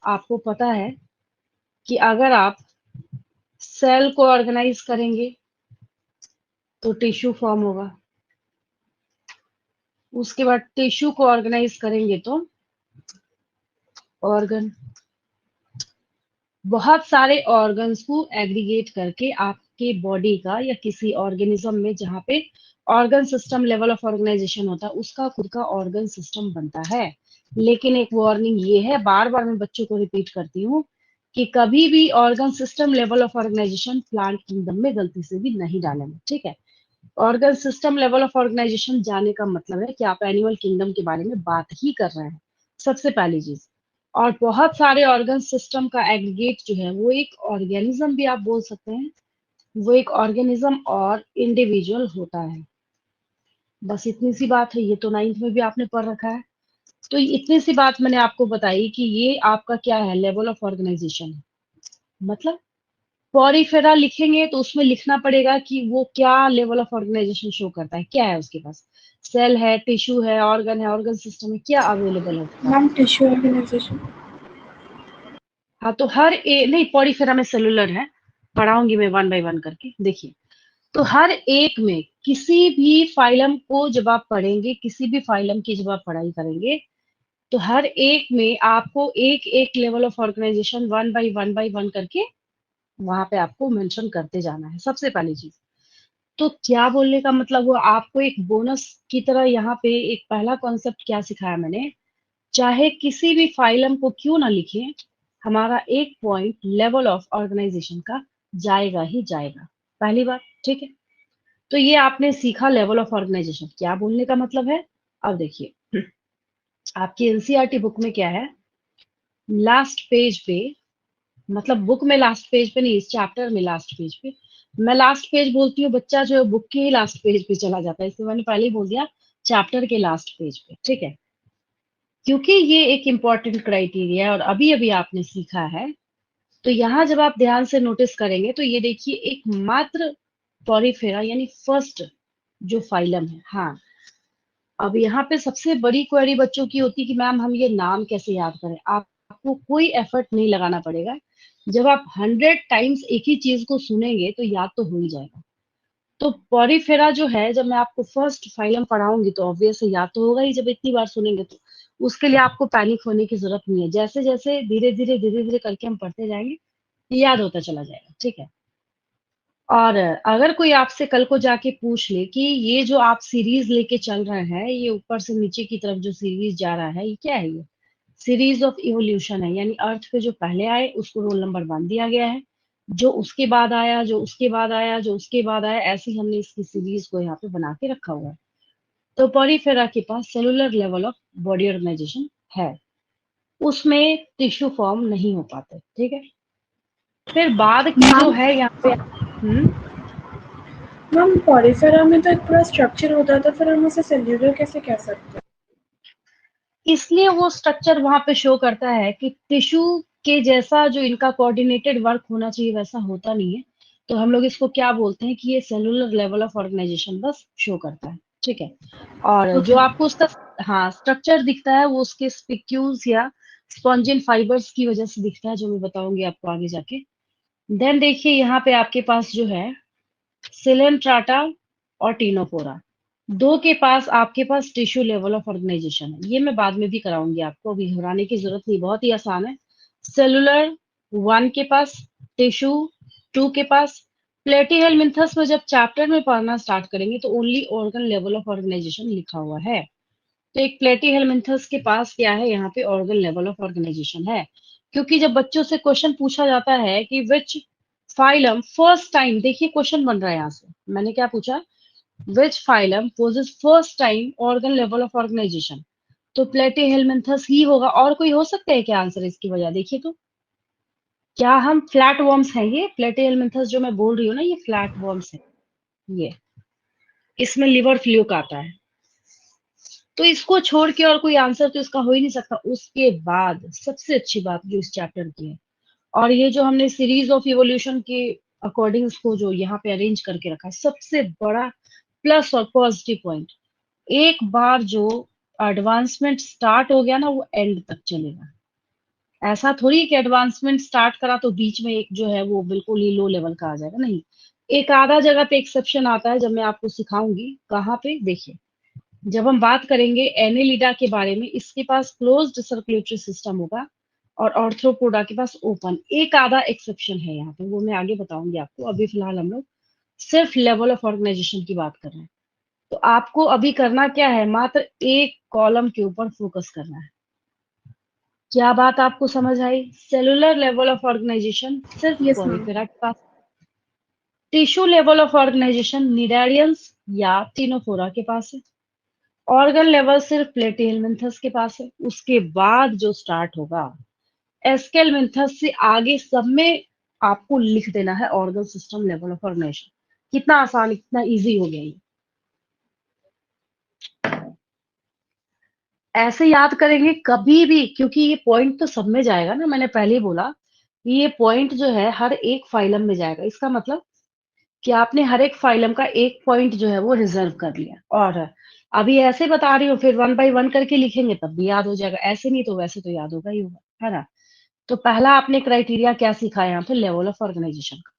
आपको पता है कि अगर आप सेल को ऑर्गेनाइज करेंगे तो टिश्यू फॉर्म होगा, उसके बाद टिश्यू को ऑर्गेनाइज करेंगे तो ऑर्गन, बहुत सारे ऑर्गन्स को एग्रीगेट करके आपके बॉडी का या किसी ऑर्गेनिज्म में जहाँ पे organ system level of organization होता है उसका खुद का ऑर्गन सिस्टम बनता है। लेकिन एक वार्निंग ये है, बार बार मैं बच्चों को रिपीट करती हूँ कि कभी भी organ system level of organization plant kingdom में गलती से भी नहीं डालेंगे, ठीक है। Organ system level of organization जाने का मतलब है कि आप एनिमल किंगडम के बारे में बात ही कर रहे हैं, सबसे पहली चीज। और बहुत सारे ऑर्गन सिस्टम का एग्रीगेट जो है वो एक ऑर्गेनिज्म भी आप बोल सकते हैं, वो एक ऑर्गेनिज्म और इंडिविजुअल होता है। बस इतनी सी बात है, ये तो 9th में भी आपने पढ़ रखा है। तो इतनी सी बात मैंने आपको बताई कि ये आपका क्या है, लेवल ऑफ ऑर्गेनाइजेशन है। मतलब पॉरीफेरा लिखेंगे तो उसमें लिखना पड़ेगा कि वो क्या लेवल ऑफ ऑर्गेनाइजेशन शो करता है, क्या है उसके पास, सेल है, टिश्यू है, ऑर्गन सिस्टम है, क्या अवेलेबल है उसके पास। Ma'am tissue organisation. हाँ तो नहीं, पॉरीफेरा में सेलुलर है, पढ़ाऊंगी मैं वन बाय वन करके, देखिए। तो हर एक में किसी भी फाइलम को जब आप पढ़ेंगे, किसी भी फाइलम की जब आप पढ़ाई करेंगे, तो हर एक में आपको एक एक level of organization one by one करके वहां पे आपको मेंशन करते जाना है, सबसे पहली चीज। तो क्या बोलने का मतलब हुआ, आपको एक बोनस की तरह यहाँ पे एक पहला कॉन्सेप्ट क्या सिखाया मैंने, चाहे किसी भी फाइलम को क्यों ना लिखे, हमारा एक पॉइंट लेवल ऑफ ऑर्गेनाइजेशन का जाएगा ही जाएगा, पहली बात, ठीक है। तो ये आपने सीखा लेवल ऑफ ऑर्गेनाइजेशन क्या बोलने का मतलब है। अब देखिए आपकी एनसीईआरटी बुक में क्या है, लास्ट पेज पे, मतलब बुक में लास्ट पेज पे नहीं, इस चैप्टर में लास्ट पेज पे, मैं लास्ट पेज बोलती हूँ, बच्चा जो है बुक के ही लास्ट पेज पे चला जाता है, इसलिए मैंने पहले ही बोल दिया चैप्टर के लास्ट पेज पे, ठीक है। क्योंकि ये एक इम्पॉर्टेंट क्राइटेरिया है और अभी अभी आपने सीखा है। तो यहाँ जब आप ध्यान से नोटिस करेंगे तो ये देखिए एकमात्र पॉरीफेरा यानी फर्स्ट जो फाइलम है, हाँ। अब यहाँ पे सबसे बड़ी क्वेरी बच्चों की होती है कि मैम हम ये नाम कैसे याद करें। आपको कोई एफर्ट नहीं लगाना पड़ेगा, जब आप 100 टाइम्स एक ही चीज को सुनेंगे तो याद तो हो ही जाएगा। तो पॉरीफेरा जो है, जब मैं आपको फर्स्ट फाइलम पढ़ाऊंगी तो ऑब्वियस याद तो होगा ही, जब इतनी बार सुनेंगे तो उसके लिए आपको पैनिक होने की जरूरत नहीं है। जैसे जैसे धीरे धीरे करके हम पढ़ते जाएंगे, याद होता चला जाएगा, ठीक है। और अगर कोई आपसे कल को जाके पूछ ले कि ये जो आप सीरीज लेके चल रहे हैं, ये ऊपर से नीचे की तरफ जो सीरीज जा रहा है, ये क्या है, ये सीरीज ऑफ इवोल्यूशन है, यानी अर्थ पे जो पहले आए उसको रोल नंबर 1 दिया गया है, जो उसके बाद आया, जो उसके बाद आया, जो उसके बाद आया, ऐसे ही हमने इसकी सीरीज को यहाँ पे बना के रखा हुआ है। तो पॉरीफेरा के पास cellular level of body organization है, उसमें टिश्यू फॉर्म नहीं हो पाते, ठीक है। फिर बाद की जो मैम है यहाँ पे, मैम पॉलीफेरा में तो एक पूरा स्ट्रक्चर होता था, फिर हम उसे सेल्यूलर कैसे कह सकते हैं? इसलिए वो स्ट्रक्चर वहां पे शो करता है कि टिश्यू के जैसा जो इनका कोऑर्डिनेटेड वर्क होना चाहिए वैसा होता नहीं है। तो हम लोग इसको क्या बोलते हैं कि ये सेलुलर लेवल ऑफ ऑर्गेनाइजेशन बस शो करता है, ठीक है। और जो ओके। आपको उसका, हाँ, स्ट्रक्चर दिखता है वो उसके स्पिक्यूल्स या स्पॉन्जिन फाइबर्स की वजह से दिखता है, जो मैं बताऊंगी आपको आगे जाके। देन देखिए यहाँ पे आपके पास जो है सिलेंट्राटा और टीनोफोरा, दो के पास आपके पास टिश्यू लेवल ऑफ ऑर्गेनाइजेशन है। ये मैं बाद में भी कराऊंगी आपको, अभी घबराने की जरूरत नहीं, बहुत ही आसान है। सेलुलर 1 के पास, टिश्यू 2 के पास। प्लेटीहेलमिन्थस में जब चैप्टर में पढ़ना स्टार्ट करेंगे तो only organ level of organization लिखा हुआ है। तो एक प्लेटीहेलमिन्थस के पास क्या है, यहाँ पे ऑर्गन लेवल ऑफ ऑर्गेनाइजेशन है। क्योंकि जब बच्चों से क्वेश्चन पूछा जाता है कि विच फाइलम फर्स्ट टाइम, देखिए क्वेश्चन बन रहा है यहाँ से, मैंने क्या पूछा, which phylum possess first time organ level of organization, तो प्लेटीहेलमिन्थस ही होगा। और कोई हो सकता है क्या आंसर इसकी वजह, देखिए तो क्या हम फ्लैट वर्म्स हैं, ये प्लेटीहेलमिन्थस जो मैं बोल रही हूँ ना, ये फ्लैट वर्म्स है, ये इसमें लिवर फ्लूक आता है। तो इसको छोड़ के और कोई आंसर तो इसका हो ही नहीं सकता। उसके बाद सबसे अच्छी बात जो इस चैप्टर की है, और ये जो हमने सीरीज ऑफ इवोल्यूशन के अकॉर्डिंग इसको जो यहाँ पे अरेंज करके रखा है, सबसे बड़ा प्लस और पॉजिटिव पॉइंट। एक बार जो एडवांसमेंट स्टार्ट हो गया ना, वो एंड तक चलेगा। ऐसा थोड़ी कि एडवांसमेंट स्टार्ट करा तो बीच में एक जो है वो बिल्कुल ही लो लेवल का आ जाएगा, नहीं। एक आधा जगह पे एक्सेप्शन आता है, जब मैं आपको सिखाऊंगी कहाँ पे, देखिए। जब हम बात करेंगे एनेलिडा के बारे में, इसके पास क्लोज्ड सर्कुलेटरी सिस्टम होगा और ऑर्थ्रोपोडा के पास ओपन। एक आधा एक्सेप्शन है यहाँ पे, वो मैं आगे बताऊंगी आपको। अभी फिलहाल हम लोग सिर्फ लेवल ऑफ ऑर्गेनाइजेशन की बात कर रहे हैं। तो आपको अभी करना क्या है, मात्र एक कॉलम के ऊपर फोकस करना है। क्या बात आपको समझ आई? सेलुलर लेवल ऑफ ऑर्गेनाइजेशन सिर्फ यस मैम। पोरिफेरा के पास, tissue level of organization cnidarians या टिनोफोरा के पास है, ऑर्गन लेवल सिर्फ प्लेटिहेलमिन्थस के पास है। उसके बाद जो स्टार्ट होगा एस्केलमिन्थस से आगे, सब में आपको लिख देना है organ system level of organization. कितना आसान, कितना इजी हो गया ये। ऐसे याद करेंगे कभी भी, क्योंकि ये पॉइंट तो सब में जाएगा ना, मैंने पहले ही बोला कि ये पॉइंट जो है हर एक फाइलम में जाएगा। इसका मतलब कि आपने हर एक फाइलम का एक पॉइंट जो है वो रिजर्व कर लिया। और अभी ऐसे बता रही हूँ, फिर वन बाय वन करके लिखेंगे तब भी याद हो जाएगा, ऐसे नहीं तो वैसे तो याद होगा ही होगा, है ना। तो पहला आपने क्राइटेरिया क्या सीखा है यहाँ पे, लेवल ऑफ ऑर्गेनाइजेशन का।